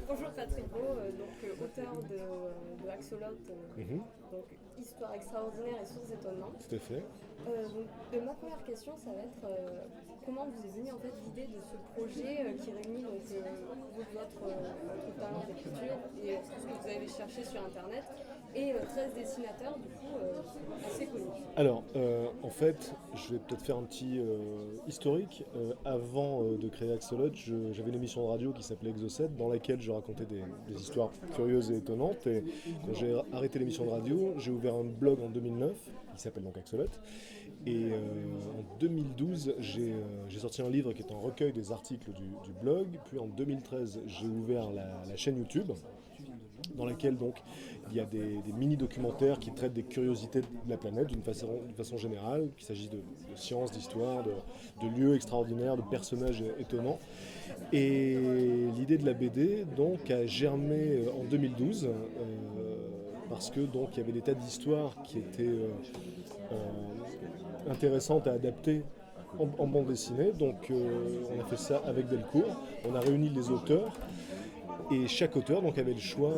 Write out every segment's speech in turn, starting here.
Bonjour Patrick Beau, auteur de Axolot, Mhm, donc Histoire extraordinaire et sources étonnantes. tout à fait. Ma première question, ça va être comment vous est venue en fait l'idée de ce projet qui réunit votre talent d'écriture et tout ce que vous avez cherché sur internet et 13 dessinateurs du coup assez connus. Alors, en fait, je vais peut-être faire un petit historique. Avant de créer Axolot, j'avais une émission de radio qui s'appelait Exocet, dans laquelle je racontais des histoires curieuses et étonnantes. Et quand j'ai arrêté l'émission de radio, j'ai ouvert un blog en 2009, qui s'appelle donc Axolot. Et en 2012, j'ai sorti un livre qui est un recueil des articles du blog. Puis en 2013, j'ai ouvert la chaîne YouTube, dans laquelle donc il y a des mini-documentaires qui traitent des curiosités de la planète d'une façon générale, qu'il s'agisse de sciences, d'histoire, de lieux extraordinaires, de personnages étonnants. Et l'idée de la BD donc a germé en 2012 parce que donc il y avait des tas d'histoires qui étaient intéressantes à adapter en bande dessinée. Donc on a fait ça avec Delcourt. On a réuni les auteurs et chaque auteur donc, avait le choix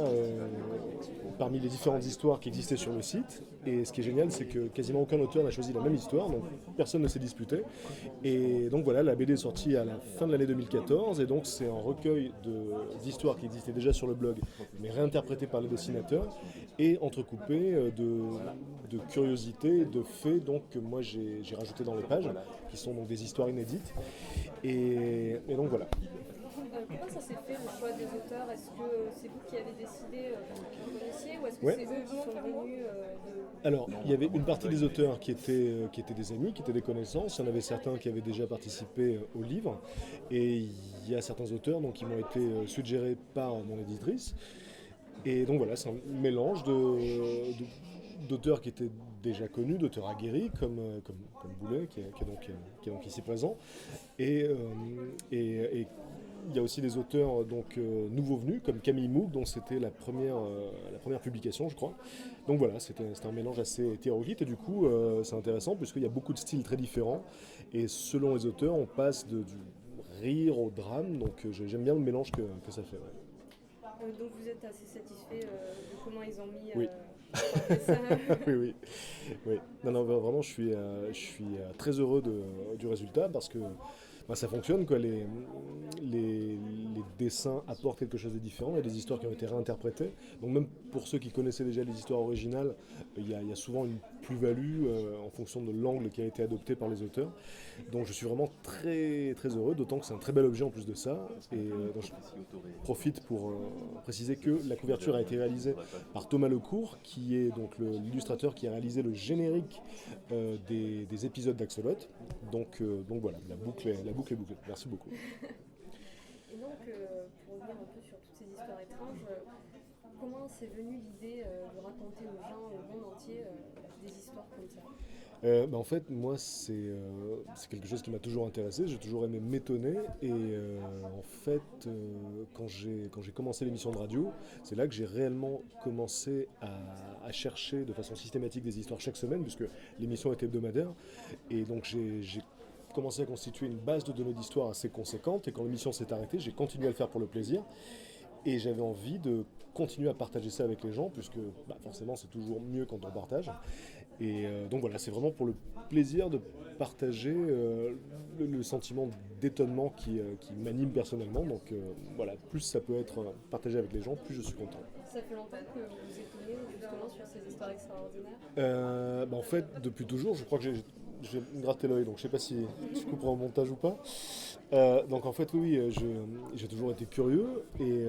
parmi les différentes histoires qui existaient sur le site. Et ce qui est génial, c'est que quasiment aucun auteur n'a choisi la même histoire, donc personne ne s'est disputé. Et donc voilà, la BD est sortie à la fin de l'année 2014, et donc c'est un recueil d'histoires qui existaient déjà sur le blog, mais réinterprétées par les dessinateurs, et entrecoupées de curiosités, de faits donc, que moi j'ai rajouté dans les pages, qui sont donc des histoires inédites. Et donc voilà. Comment ça s'est fait le choix des auteurs? Est-ce que c'est vous qui avez décidé que vous connaissiez ou est-ce que Ouais. c'est eux qui sont venus Alors, il y avait une partie des auteurs qui étaient des amis, qui étaient des connaissances. Il y en avait certains qui avaient déjà participé au livre. Et il y a certains auteurs donc, qui m'ont été suggérés par mon éditrice. Et donc voilà, c'est un mélange d'auteurs qui étaient déjà connus, d'auteurs aguerris, comme Boulet, qui est donc ici présent. Et, et il y a aussi des auteurs donc, nouveaux venus, comme Camille Mouk, dont c'était la première publication, je crois. Donc voilà, c'était un mélange assez hétéroclite, et du coup, c'est intéressant, puisqu'il y a beaucoup de styles très différents, et selon les auteurs, on passe du rire au drame, donc j'aime bien le mélange que ça fait. Ouais. donc vous êtes assez satisfait de comment ils ont mis Oui. en dessin. Oui, oui, oui. Non, non, vraiment, je suis très heureux du résultat parce que ça fonctionne, quoi. Les dessins apportent quelque chose de différent. Il y a des histoires qui ont été réinterprétées. Donc même pour ceux qui connaissaient déjà les histoires originales, il y a souvent une plus-value en fonction de l'angle qui a été adopté par les auteurs. Donc je suis vraiment très, très heureux, d'autant que c'est un très bel objet en plus de ça. Et donc je profite pour préciser que la couverture a été réalisée par Thomas Lecourt, qui est donc l'illustrateur qui a réalisé le générique des épisodes d'Axolot. Donc voilà, la boucle est bouclée. Merci beaucoup. Et donc, pour revenir un peu sur toutes ces histoires étranges, comment c'est venu l'idée de raconter aux gens, au monde entier, des histoires comme ça? En fait, moi, c'est quelque chose qui m'a toujours intéressé. J'ai toujours aimé m'étonner. Et en fait, quand j'ai commencé l'émission de radio, c'est là que j'ai réellement commencé à chercher de façon systématique des histoires chaque semaine, puisque l'émission était hebdomadaire. Et donc, j'ai commencé à constituer une base de données d'histoire assez conséquente. Et quand l'émission s'est arrêtée, j'ai continué à le faire pour le plaisir. Et j'avais envie de continuer à partager ça avec les gens, puisque forcément c'est toujours mieux quand on partage. Et donc voilà, c'est vraiment pour le plaisir de partager le sentiment d'étonnement qui m'anime personnellement. Donc voilà, plus ça peut être partagé avec les gens, plus je suis content. Ça fait longtemps que vous vous étonnez justement sur ces histoires extraordinaires? En fait, depuis toujours, je crois que j'ai gratté l'œil, donc je sais pas si je couperai au montage ou pas. Donc en fait, oui, oui, j'ai toujours été curieux, et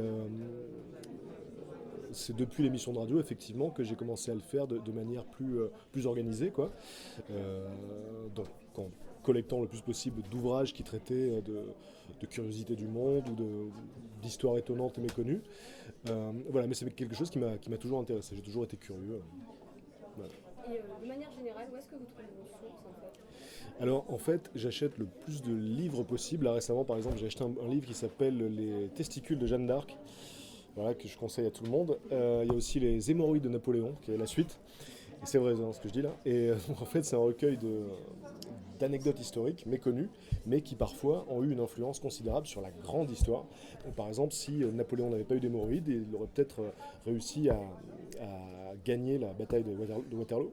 c'est depuis l'émission de radio effectivement que j'ai commencé à le faire de manière plus organisée, quoi. Donc en collectant le plus possible d'ouvrages qui traitaient de curiosités du monde ou d'histoires étonnantes et méconnues. Voilà, mais c'est quelque chose qui m'a toujours intéressé, j'ai toujours été curieux. Voilà. Et de manière générale, où est-ce que vous trouvez vos sources en fait? Alors en fait, j'achète le plus de livres possible. Là récemment, par exemple, j'ai acheté un livre qui s'appelle Les testicules de Jeanne d'Arc, voilà, que je conseille à tout le monde. Il y a aussi Les hémorroïdes de Napoléon, qui est la suite. Et c'est vrai, hein, ce que je dis là. Et en fait, c'est un recueil d'anecdotes historiques méconnues, mais qui parfois ont eu une influence considérable sur la grande histoire. Donc, par exemple, si Napoléon n'avait pas eu d'hémorroïdes, il aurait peut-être réussi à gagner la bataille de Waterloo.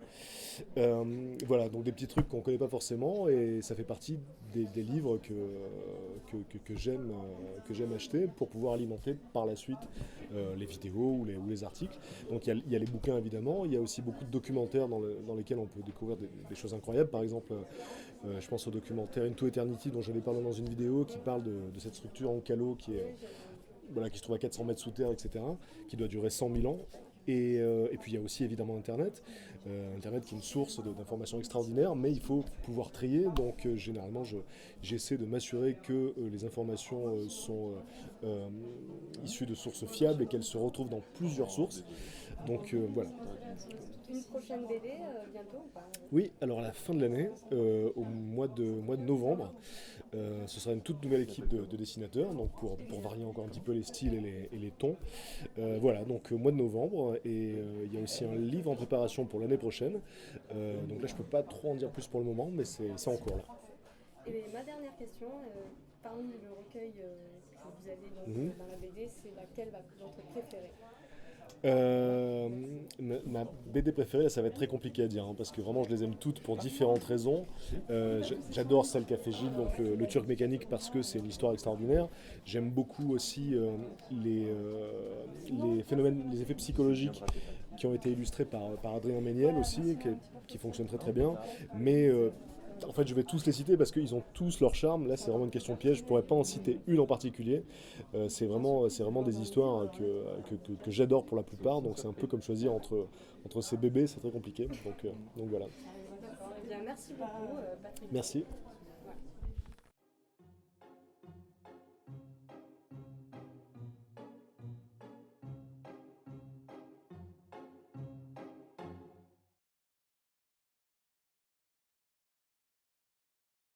Voilà, donc des petits trucs qu'on ne connaît pas forcément, et ça fait partie des livres que j'aime acheter pour pouvoir alimenter par la suite les vidéos ou les articles. Donc il y a les bouquins évidemment, il y a aussi beaucoup de documentaires dans lesquels on peut découvrir des choses incroyables. Par exemple, je pense au documentaire Into Eternity dont j'avais parlé dans une vidéo qui parle de cette structure en calo qui se trouve à 400 mètres sous terre, etc., qui doit durer 100 000 ans. Et puis il y a aussi évidemment Internet, Internet qui est une source d'informations extraordinaires, mais il faut pouvoir trier, donc généralement j'essaie de m'assurer que les informations sont issues de sources fiables et qu'elles se retrouvent dans plusieurs sources. Donc voilà. Une prochaine BD bientôt ou pas? Oui, alors à la fin de l'année, au mois de novembre, ce sera une toute nouvelle équipe de dessinateurs, donc pour varier encore un petit peu les styles et les tons. Voilà, donc mois de novembre, et il y a aussi un livre en préparation pour l'année prochaine. Donc là, je peux pas trop en dire plus pour le moment, mais c'est en cours là. Et ma dernière question, parmi le recueil que vous avez donc, dans la BD, c'est laquelle votre préférée? Ma BD préférée, là, ça va être très compliqué à dire, hein, parce que vraiment je les aime toutes pour différentes raisons. J'adore celle qu'a fait Gilles, donc le Turc mécanique, parce que c'est une histoire extraordinaire. J'aime beaucoup aussi les phénomènes, les effets psychologiques qui ont été illustrés par Adrien Méniel aussi, qui fonctionnent très très bien. Mais en fait, je vais tous les citer parce qu'ils ont tous leur charme. Là, c'est vraiment une question piège. Je ne pourrais pas en citer une en particulier. C'est vraiment des histoires que j'adore pour la plupart. Donc, c'est un peu comme choisir entre ces bébés. C'est très compliqué. Donc voilà. D'accord. Eh bien, merci beaucoup, Patrick. Merci.